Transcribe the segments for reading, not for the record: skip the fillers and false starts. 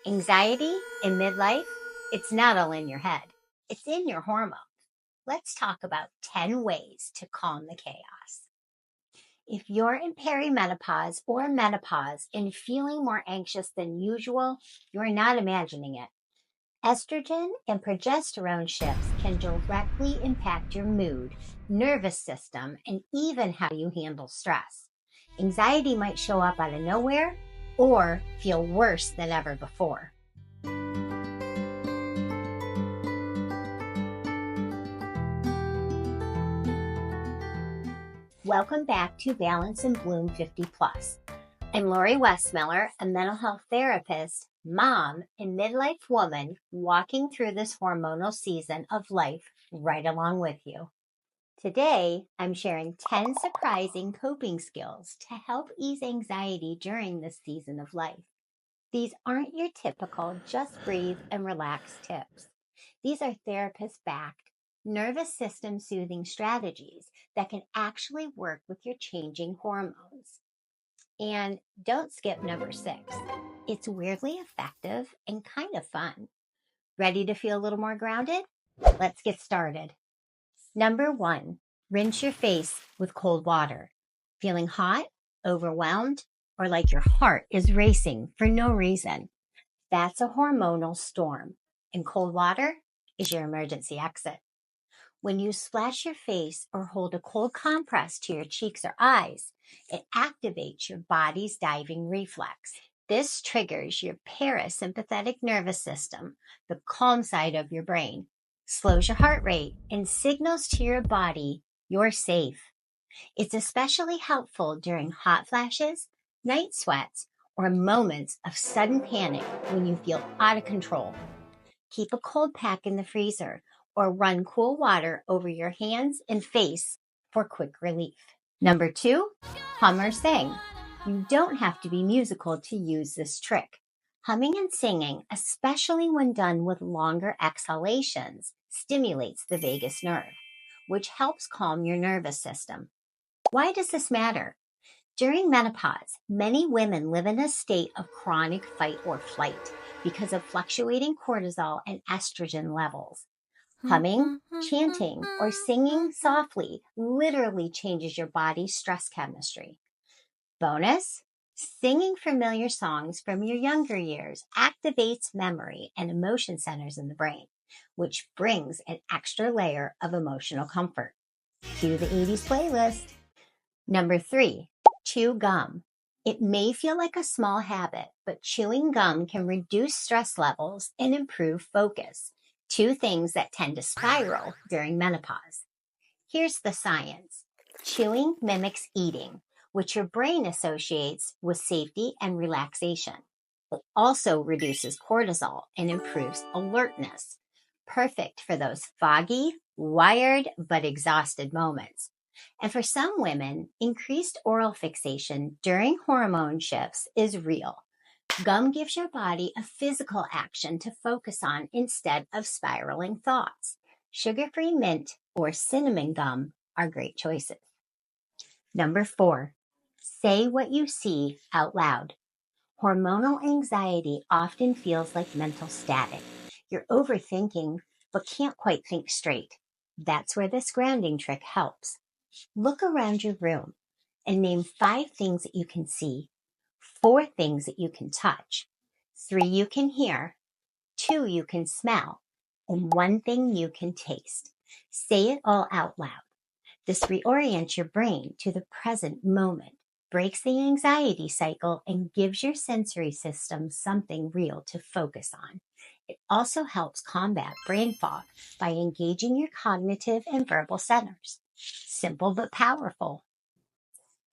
Anxiety in midlife, it's not all in your head. It's in your hormones. Let's talk about 10 ways to calm the chaos. If you're in perimenopause or menopause and feeling more anxious than usual, you're not imagining it. Estrogen and progesterone shifts can directly impact your mood, nervous system, and even how you handle stress. Anxiety might show up out of nowhere or feel worse than ever before. Welcome back to Balance and Bloom 50 Plus. I'm Lori Wesmiller, a mental health therapist, mom, and midlife woman walking through this hormonal season of life right along with you. Today, I'm sharing 10 surprising coping skills to help ease anxiety during this season of life. These aren't your typical just breathe and relax tips. These are therapist-backed, nervous system soothing strategies that can actually work with your changing hormones. And don't skip number 6. It's weirdly effective and kind of fun. Ready to feel a little more grounded? Let's get started. Number 1, rinse your face with cold water. Feeling hot, overwhelmed, or like your heart is racing for no reason? That's a hormonal storm, and cold water is your emergency exit. When you splash your face or hold a cold compress to your cheeks or eyes, it activates your body's diving reflex. This triggers your parasympathetic nervous system, the calm side of your brain, slows your heart rate, and signals to your body you're safe. It's especially helpful during hot flashes, night sweats, or moments of sudden panic when you feel out of control. Keep a cold pack in the freezer or run cool water over your hands and face for quick relief. Number 2, hum or sing. You don't have to be musical to use this trick. Humming and singing, especially when done with longer exhalations, stimulates the vagus nerve, which helps calm your nervous system. Why does this matter? During menopause, many women live in a state of chronic fight or flight because of fluctuating cortisol and estrogen levels. Humming, chanting, or singing softly literally changes your body's stress chemistry. Bonus, singing familiar songs from your younger years activates memory and emotion centers in the brain, which brings an extra layer of emotional comfort. Cue the 80s playlist. Number 3, chew gum. It may feel like a small habit, but chewing gum can reduce stress levels and improve focus, 2 things that tend to spiral during menopause. Here's the science. Chewing mimics eating, which your brain associates with safety and relaxation. It also reduces cortisol and improves alertness, perfect for those foggy, wired, but exhausted moments. And for some women, increased oral fixation during hormone shifts is real. Gum gives your body a physical action to focus on instead of spiraling thoughts. Sugar-free mint or cinnamon gum are great choices. Number 4, say what you see out loud. Hormonal anxiety often feels like mental static. You're overthinking, but can't quite think straight. That's where this grounding trick helps. Look around your room and name 5 things that you can see, 4 things that you can touch, 3 you can hear, 2 you can smell, and 1 thing you can taste. Say it all out loud. This reorients your brain to the present moment, breaks the anxiety cycle, and gives your sensory system something real to focus on. It also helps combat brain fog by engaging your cognitive and verbal centers. Simple but powerful.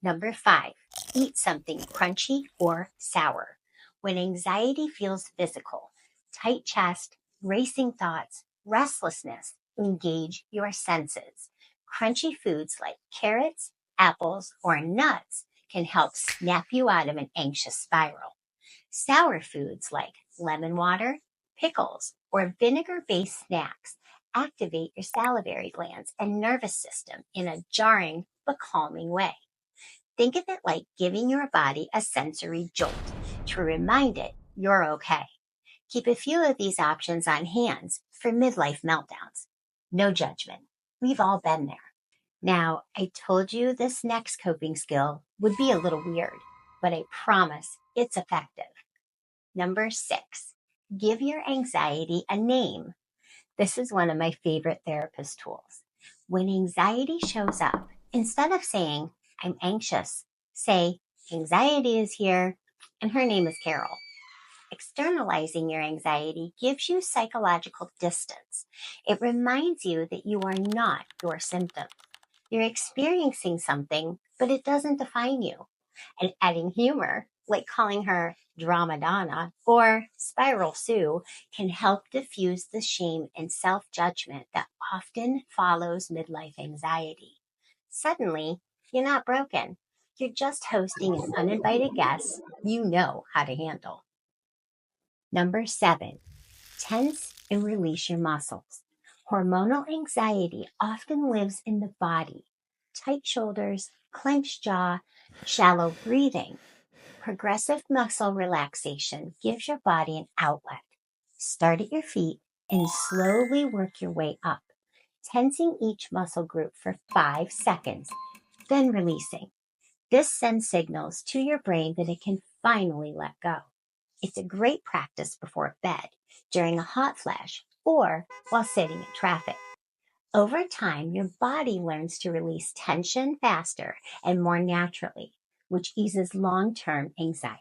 Number 5, eat something crunchy or sour. When anxiety feels physical, tight chest, racing thoughts, restlessness, engage your senses. Crunchy foods like carrots, apples, or nuts can help snap you out of an anxious spiral. Sour foods like lemon water, pickles, or vinegar-based snacks activate your salivary glands and nervous system in a jarring but calming way. Think of it like giving your body a sensory jolt to remind it you're okay. Keep a few of these options on hand for midlife meltdowns. No judgment. We've all been there. Now, I told you this next coping skill would be a little weird, but I promise it's effective. Number 6, give your anxiety a name. This is one of my favorite therapist tools. When anxiety shows up, instead of saying, I'm anxious, say, anxiety is here, and her name is Carol. Externalizing your anxiety gives you psychological distance. It reminds you that you are not your symptoms. You're experiencing something, but it doesn't define you. And adding humor, like calling her Drama Donna or Spiral Sue, can help diffuse the shame and self-judgment that often follows midlife anxiety. Suddenly, you're not broken. You're just hosting an uninvited guest you know how to handle. Number 7, tense and release your muscles. Hormonal anxiety often lives in the body. Tight shoulders, clenched jaw, shallow breathing. Progressive muscle relaxation gives your body an outlet. Start at your feet and slowly work your way up, tensing each muscle group for 5 seconds, then releasing. This sends signals to your brain that it can finally let go. It's a great practice before bed, during a hot flash, or while sitting in traffic. Over time, your body learns to release tension faster and more naturally, which eases long-term anxiety.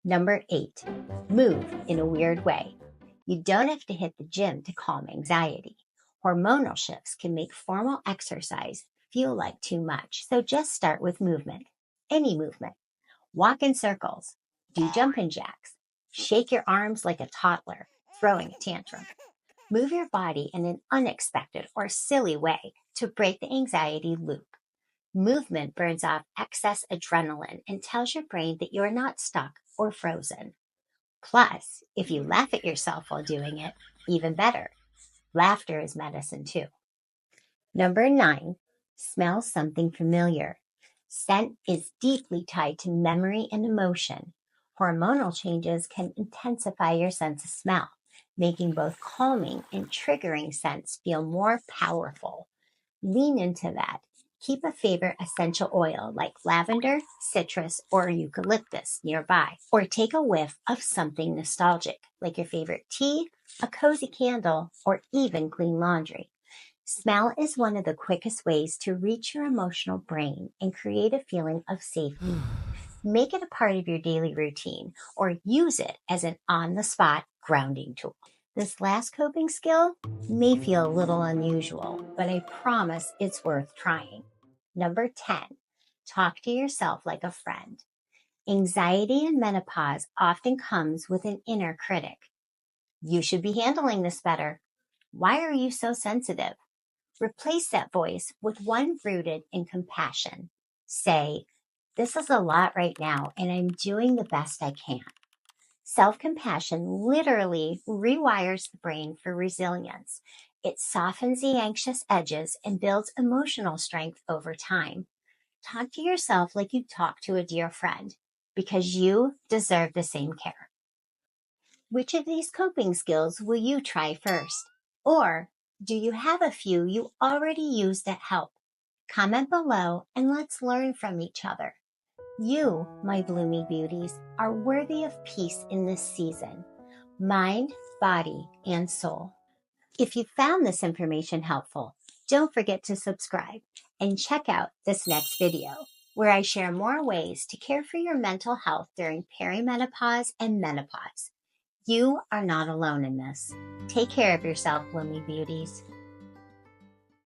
Number 8, move in a weird way. You don't have to hit the gym to calm anxiety. Hormonal shifts can make formal exercise feel like too much, so just start with movement. Any movement. Walk in circles. Do jumping jacks. Shake your arms like a toddler, throwing a tantrum. Move your body in an unexpected or silly way to break the anxiety loop. Movement burns off excess adrenaline and tells your brain that you're not stuck or frozen. Plus, if you laugh at yourself while doing it, even better. Laughter is medicine too. Number 9, smell something familiar. Scent is deeply tied to memory and emotion. Hormonal changes can intensify your sense of smell, making both calming and triggering scents feel more powerful. Lean into that. Keep a favorite essential oil like lavender, citrus, or eucalyptus nearby, or take a whiff of something nostalgic like your favorite tea, a cozy candle, or even clean laundry. Smell is one of the quickest ways to reach your emotional brain and create a feeling of safety. Make it a part of your daily routine or use it as an on-the-spot grounding tool. This last coping skill may feel a little unusual, but I promise it's worth trying. Number 10, talk to yourself like a friend. Anxiety in menopause often comes with an inner critic. You should be handling this better. Why are you so sensitive? Replace that voice with one rooted in compassion. Say, this is a lot right now, and I'm doing the best I can. Self-compassion literally rewires the brain for resilience. It softens the anxious edges and builds emotional strength over time. Talk to yourself like you talk to a dear friend, because you deserve the same care. Which of these coping skills will you try first? Or do you have a few you already use that help? Comment below and let's learn from each other. You, my bloomy beauties, are worthy of peace in this season, mind, body, and soul. If you found this information helpful, don't forget to subscribe and check out this next video, where I share more ways to care for your mental health during perimenopause and menopause. You are not alone in this. Take care of yourself, bloomy beauties.